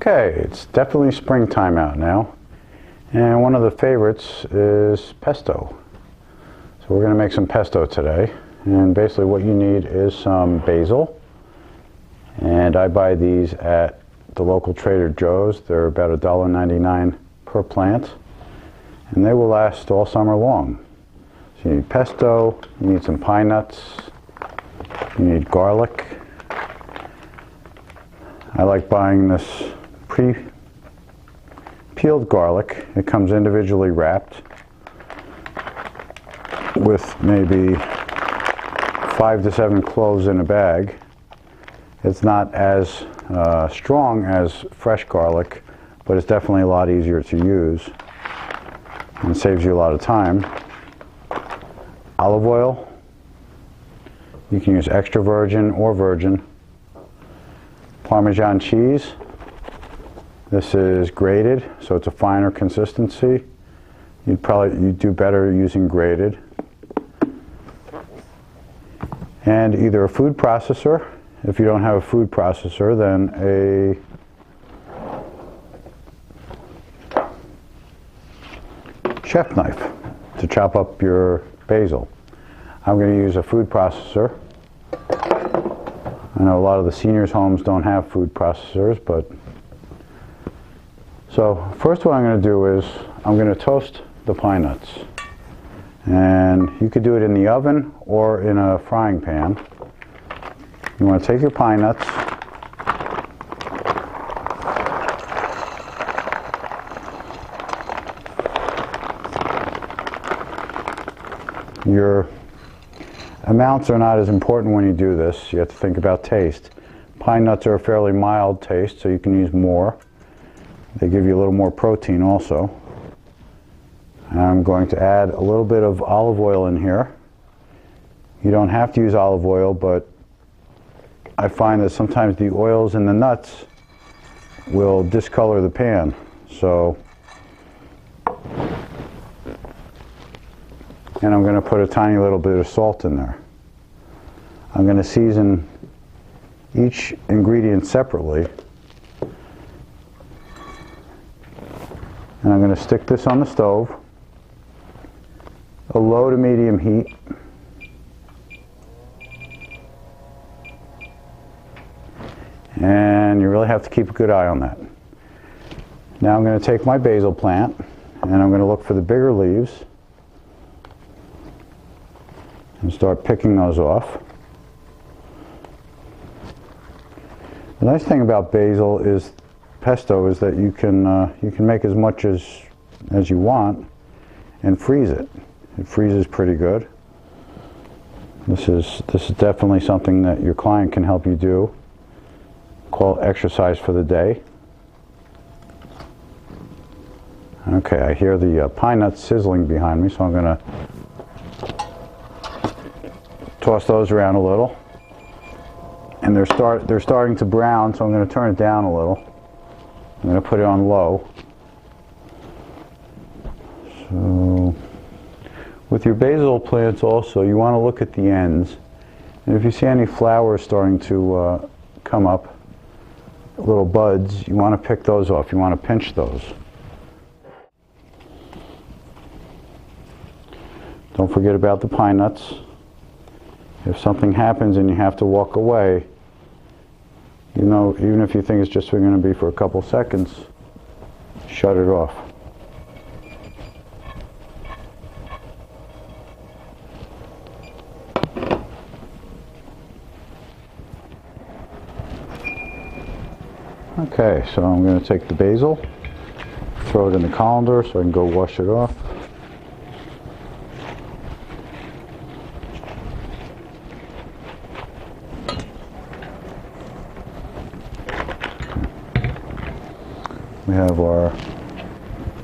Okay, it's definitely springtime out now, and one of the favorites is pesto. So we're going to make some pesto today, and basically what you need is some basil, and I buy these at the local Trader Joe's. They're about $1.99 per plant, and they will last all summer long. So you need pesto, you need some pine nuts, you need garlic. I like buying this pre-peeled garlic. It comes individually wrapped with maybe 5 to 7 cloves in a bag. It's not as strong as fresh garlic, but it's definitely a lot easier to use and saves you a lot of time. Olive oil. You can use extra virgin or virgin. Parmesan cheese. This is grated, so it's a finer consistency. You'd do better using grated. And either a food processor. If you don't have a food processor, then a chef knife to chop up your basil. I'm going to use a food processor. I know a lot of the seniors' homes don't have food processors, but so first what I'm going to do is I'm going to toast the pine nuts. And you could do it in the oven or in a frying pan. You want to take your pine nuts, your amounts are not as important when you do this. You have to think about taste. Pine nuts are a fairly mild taste, so you can use more. They give you a little more protein also. I'm going to add a little bit of olive oil in here. You don't have to use olive oil, but I find that sometimes the oils in the nuts will discolor the pan. So, and I'm going to put a tiny little bit of salt in there. I'm going to season each ingredient separately. And I'm going to stick this on the stove, a low to medium heat. And you really have to keep a good eye on that. Now I'm going to take my basil plant and I'm going to look for the bigger leaves and start picking those off. The nice thing about basil is pesto is that you can make as much as you want and freeze it. It freezes pretty good. This is definitely something that your client can help you do. Call it exercise for the day. Okay, I hear the pine nuts sizzling behind me, so I'm going to toss those around a little. And they're starting to brown, so I'm going to turn it down a little. I'm going to put it on low. So, with your basil plants also, you want to look at the ends. And if you see any flowers starting to come up, little buds, you want to pick those off. You want to pinch those. Don't forget about the pine nuts. If something happens and you have to walk away, you know, even if you think it's just going to be for a couple seconds, shut it off. Okay, so I'm going to take the basil, throw it in the colander so I can go wash it off. We have our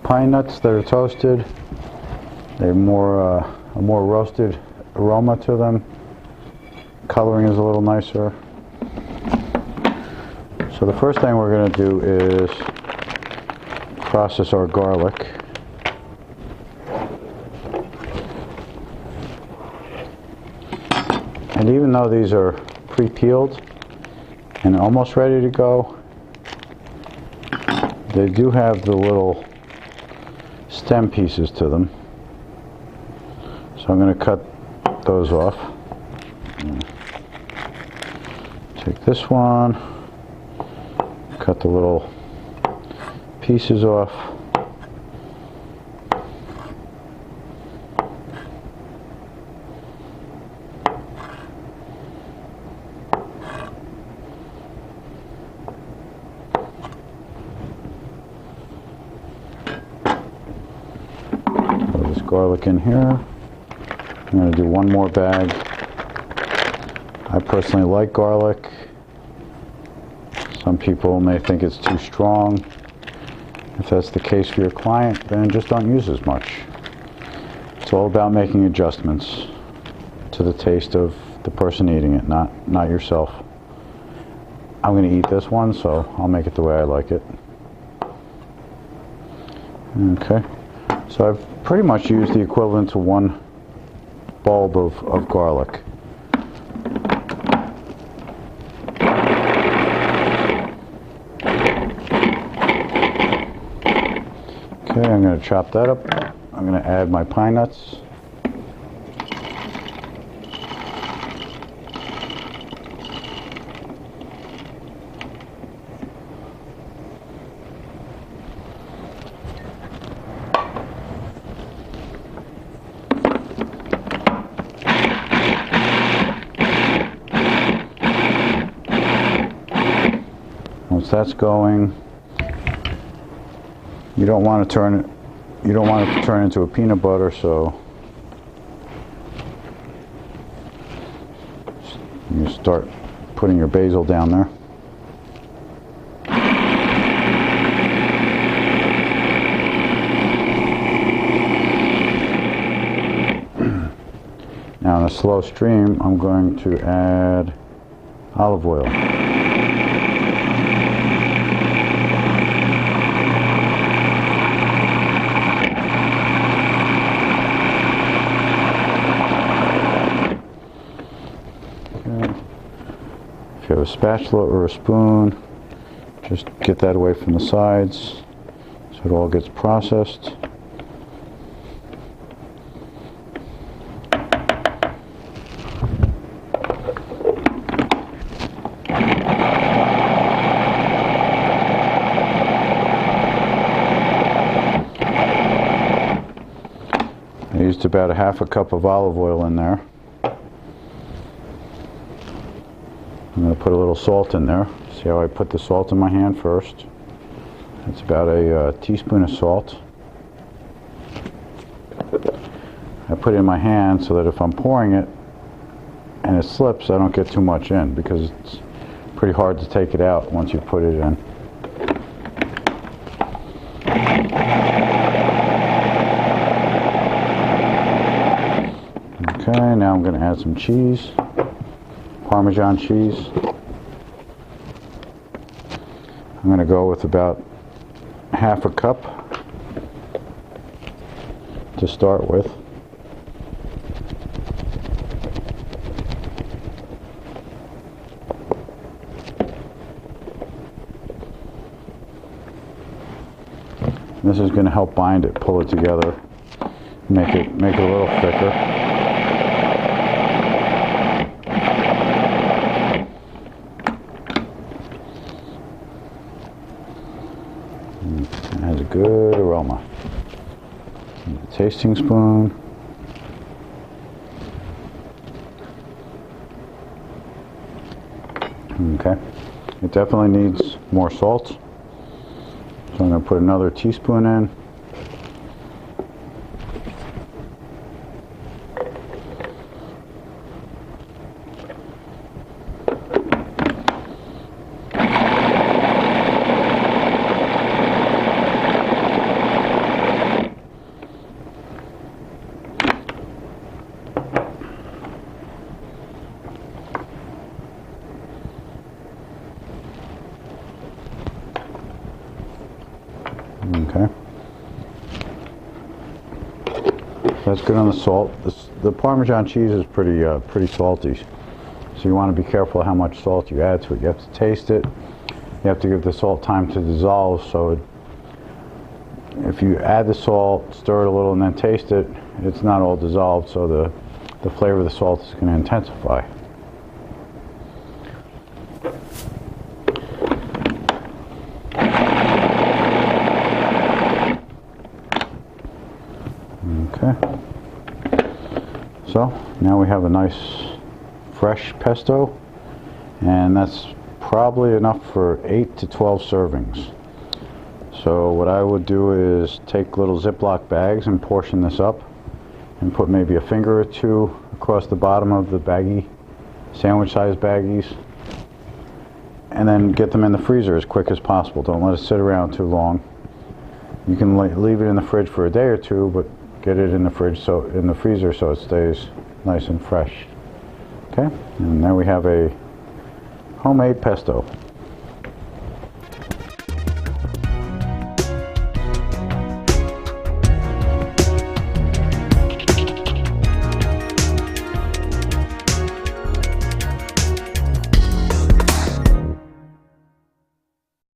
pine nuts that are toasted. They have a more roasted aroma to them. Coloring is a little nicer. So the first thing we're going to do is process our garlic. And even though these are pre-peeled and almost ready to go, They do have the little stem pieces to them, so I'm going to cut those off. Take this one, cut the little pieces off. Throw this garlic in here. I'm going to do one more bag. I personally like garlic. Some people may think it's too strong. If that's the case for your client, then just don't use as much. It's all about making adjustments to the taste of the person eating it, not yourself. I'm going to eat this one, so I'll make it the way I like it. Okay, so I've pretty much used the equivalent to one bulb of garlic. Okay, I'm going to chop that up. I'm going to add my pine nuts. Once that's going, you don't want it to turn into a peanut butter, so you start putting your basil down there. Now in a slow stream, I'm going to add olive oil. If you have a spatula or a spoon, just get that away from the sides so it all gets processed. I used about a half a cup of olive oil in there. I'm going to put a little salt in there. See how I put the salt in my hand first? It's about a teaspoon of salt. I put it in my hand so that if I'm pouring it and it slips, I don't get too much in, because it's pretty hard to take it out once you put it in. Okay, now I'm going to add some cheese. Parmesan cheese. I'm going to go with about half a cup to start with. This is going to help bind it, pull it together, make it a little thicker. It has a good aroma. A tasting spoon. Okay, it definitely needs more salt, so I'm going to put another teaspoon in. Okay, that's good on the salt. The Parmesan cheese is pretty salty, so you want to be careful how much salt you add to it. You have to taste it. You have to give the salt time to dissolve so if you add the salt, stir it a little, and then taste it, it's not all dissolved, so the flavor of the salt is going to intensify. Okay. So now we have a nice fresh pesto, and that's probably enough for 8 to 12 servings. So what I would do is take little Ziploc bags and portion this up and put maybe a finger or two across the bottom of the baggie, sandwich size baggies, and then get them in the freezer as quick as possible. Don't let it sit around too long. You can leave it in the fridge for a day or two, but get it in the freezer so it stays nice and fresh. Okay, and now we have a homemade pesto.